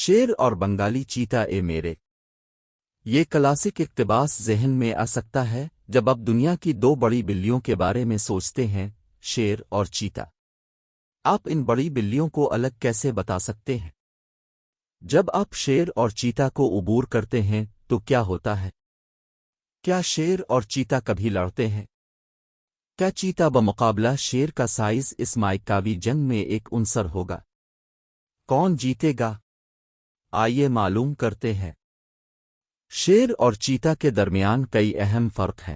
شیر اور بنگالی چیتا اے میرے، یہ کلاسک اقتباس ذہن میں آ سکتا ہے جب آپ دنیا کی دو بڑی بلیوں کے بارے میں سوچتے ہیں، شیر اور چیتا۔ آپ ان بڑی بلیوں کو الگ کیسے بتا سکتے ہیں؟ جب آپ شیر اور چیتا کو عبور کرتے ہیں تو کیا ہوتا ہے؟ کیا شیر اور چیتا کبھی لڑتے ہیں؟ کیا چیتا بمقابلہ شیر کا سائز اس مائکاوی جنگ میں ایک عنصر ہوگا؟ کون جیتے گا؟ آئیے معلوم کرتے ہیں۔ شیر اور چیتا کے درمیان کئی اہم فرق ہیں۔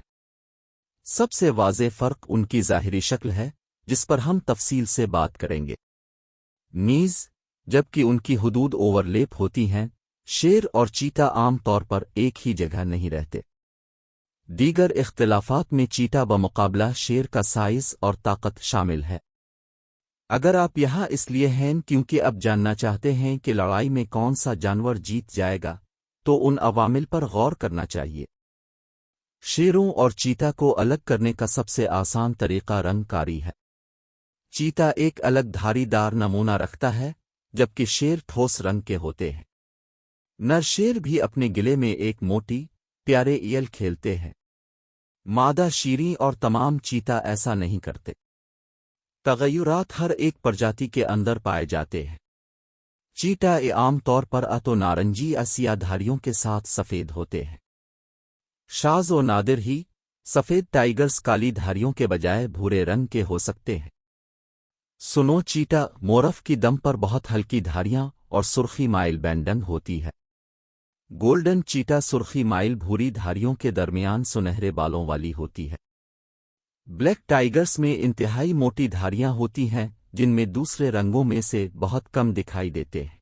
سب سے واضح فرق ان کی ظاہری شکل ہے، جس پر ہم تفصیل سے بات کریں گے۔ نیز جبکہ ان کی حدود اوورلیپ ہوتی ہیں، شیر اور چیتا عام طور پر ایک ہی جگہ نہیں رہتے۔ دیگر اختلافات میں چیتا بمقابلہ شیر کا سائز اور طاقت شامل ہے۔ اگر آپ یہاں اس لیے ہیں کیونکہ اب جاننا چاہتے ہیں کہ لڑائی میں کون سا جانور جیت جائے گا، تو ان عوامل پر غور کرنا چاہیے۔ شیروں اور چیتا کو الگ کرنے کا سب سے آسان طریقہ رنگ کاری ہے۔ چیتا ایک الگ دھاری دار نمونہ رکھتا ہے، جبکہ شیر ٹھوس رنگ کے ہوتے ہیں۔ نر شیر بھی اپنے گلے میں ایک موٹی، پیارے ایل کھیلتے ہیں۔ مادہ شیریں اور تمام چیتا ایسا نہیں کرتے۔ تغیرات ہر ایک پرجاتی کے اندر پائے جاتے ہیں۔ چیتا عام طور پر تو نارنجی یا سیاہ دھاریوں کے ساتھ سفید ہوتے ہیں۔ شاذ و نادر ہی سفید ٹائیگرز کالی دھاریوں کے بجائے بھورے رنگ کے ہو سکتے ہیں۔ سنو چیتا مورف کی دم پر بہت ہلکی دھاریاں اور سرخی مائل بینڈنگ ہوتی ہے۔ گولڈن چیتا سرخی مائل بھوری دھاریوں کے درمیان سنہرے بالوں والی ہوتی ہے۔ بلیک ٹائیگرز میں انتہائی موٹی دھاریاں ہوتی ہیں، جن میں دوسرے رنگوں میں سے بہت کم دکھائی دیتے ہیں۔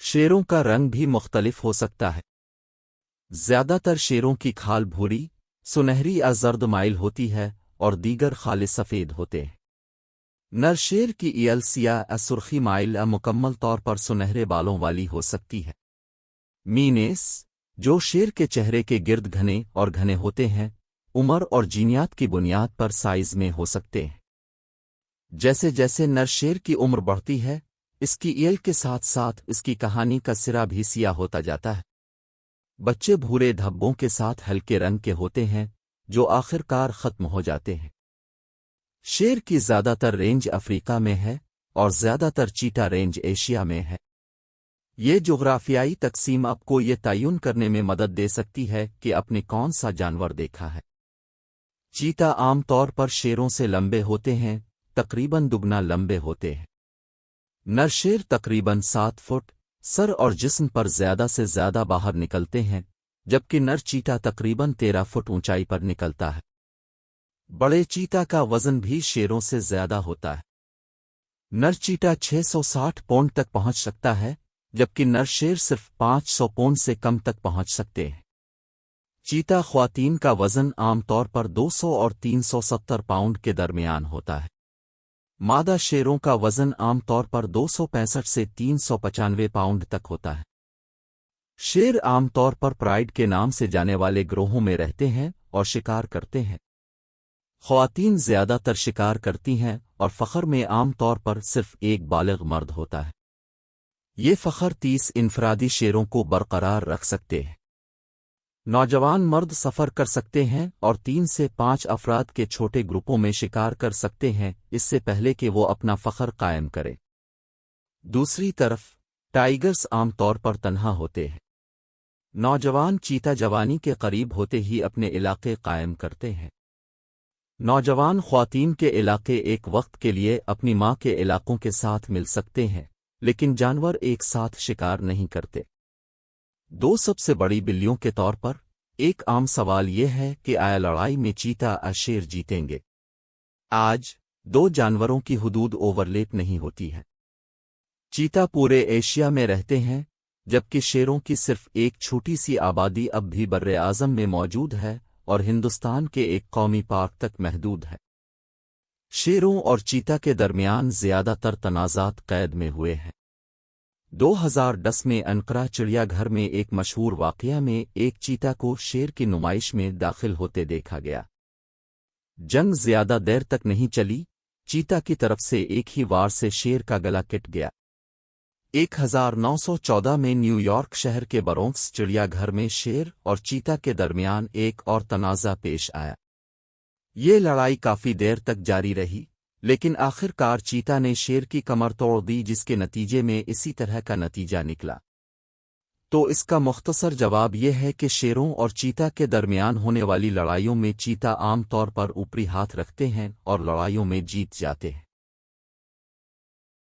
شیروں کا رنگ بھی مختلف ہو سکتا ہے۔ زیادہ تر شیروں کی کھال بھوری، سنہری یا زرد مائل ہوتی ہے اور دیگر خالص سفید ہوتے ہیں۔ نر شیر کی ایل سیاہ یا سرخی مائل یا مکمل طور پر سنہرے بالوں والی ہو سکتی ہے۔ مینیس، جو شیر کے چہرے کے گرد گھنے اور گھنے ہوتے ہیں، عمر اور جینیات کی بنیاد پر سائز میں ہو سکتے ہیں۔ جیسے جیسے نر شیر کی عمر بڑھتی ہے، اس کی ایل کے ساتھ ساتھ اس کی کہانی کا سرا بھی سیاہ ہوتا جاتا ہے۔ بچے بھورے دھبوں کے ساتھ ہلکے رنگ کے ہوتے ہیں، جو آخر کار ختم ہو جاتے ہیں۔ شیر کی زیادہ تر رینج افریقہ میں ہے اور زیادہ تر چیتا رینج ایشیا میں ہے۔ یہ جغرافیائی تقسیم آپ کو یہ تعین کرنے میں مدد دے سکتی ہے کہ آپ نے کون سا جانور دیکھا ہے۔ چیتا عام طور پر شیروں سے لمبے ہوتے ہیں، تقریباً دگنا لمبے ہوتے ہیں۔ نر شیر تقریباً 7 فٹ، سر اور جسم پر زیادہ سے زیادہ باہر نکلتے ہیں، جبکہ نر چیتا تقریباً 13 فٹ اونچائی پر نکلتا ہے۔ بڑے چیتا کا وزن بھی شیروں سے زیادہ ہوتا ہے۔ نر چیتا 660 پاؤنڈ تک پہنچ سکتا ہے، جبکہ نر شیر صرف 500 پاؤنڈ سے کم تک پہنچ سکتے ہیں۔ چیتا خواتین کا وزن عام طور پر 200 اور 370 پاؤنڈ کے درمیان ہوتا ہے۔ مادہ شیروں کا وزن عام طور پر 265 سے 395 پاؤنڈ تک ہوتا ہے۔ شیر عام طور پر پرائڈ کے نام سے جانے والے گروہوں میں رہتے ہیں اور شکار کرتے ہیں۔ خواتین زیادہ تر شکار کرتی ہیں اور فخر میں عام طور پر صرف ایک بالغ مرد ہوتا ہے۔ یہ فخر 30 انفرادی شیروں کو برقرار رکھ سکتے ہیں۔ نوجوان مرد سفر کر سکتے ہیں اور 3 سے 5 افراد کے چھوٹے گروپوں میں شکار کر سکتے ہیں، اس سے پہلے کہ وہ اپنا فخر قائم کرے۔ دوسری طرف ٹائیگرز عام طور پر تنہا ہوتے ہیں۔ نوجوان چیتا جوانی کے قریب ہوتے ہی اپنے علاقے قائم کرتے ہیں۔ نوجوان خواتین کے علاقے ایک وقت کے لیے اپنی ماں کے علاقوں کے ساتھ مل سکتے ہیں، لیکن جانور ایک ساتھ شکار نہیں کرتے۔ دو سب سے بڑی بلیوں کے طور پر ایک عام سوال یہ ہے کہ آیا لڑائی میں چیتا یا شیر جیتیں گے؟ آج دو جانوروں کی حدود اوورلیپ نہیں ہوتی ہے۔ چیتا پورے ایشیا میں رہتے ہیں، جبکہ شیروں کی صرف ایک چھوٹی سی آبادی اب بھی براعظم میں موجود ہے اور ہندوستان کے ایک قومی پارک تک محدود ہے۔ شیروں اور چیتا کے درمیان زیادہ تر تنازعات قید میں ہوئے ہیں۔ 2010 میں انقرہ چڑیا گھر میں ایک مشہور واقعہ میں ایک چیتا کو شیر کی نمائش میں داخل ہوتے دیکھا گیا۔ جنگ زیادہ دیر تک نہیں چلی، چیتا کی طرف سے ایک ہی وار سے شیر کا گلا کٹ گیا۔ 1914 میں نیو یارک شہر کے برونکس چڑیا گھر میں شیر اور چیتا کے درمیان ایک اور تنازع پیش آیا۔ یہ لڑائی کافی دیر تک جاری رہی، لیکن آخر کار چیتا نے شیر کی کمر توڑ دی، جس کے نتیجے میں اسی طرح کا نتیجہ نکلا۔ تو اس کا مختصر جواب یہ ہے کہ شیروں اور چیتا کے درمیان ہونے والی لڑائیوں میں چیتا عام طور پر اوپری ہاتھ رکھتے ہیں اور لڑائیوں میں جیت جاتے ہیں۔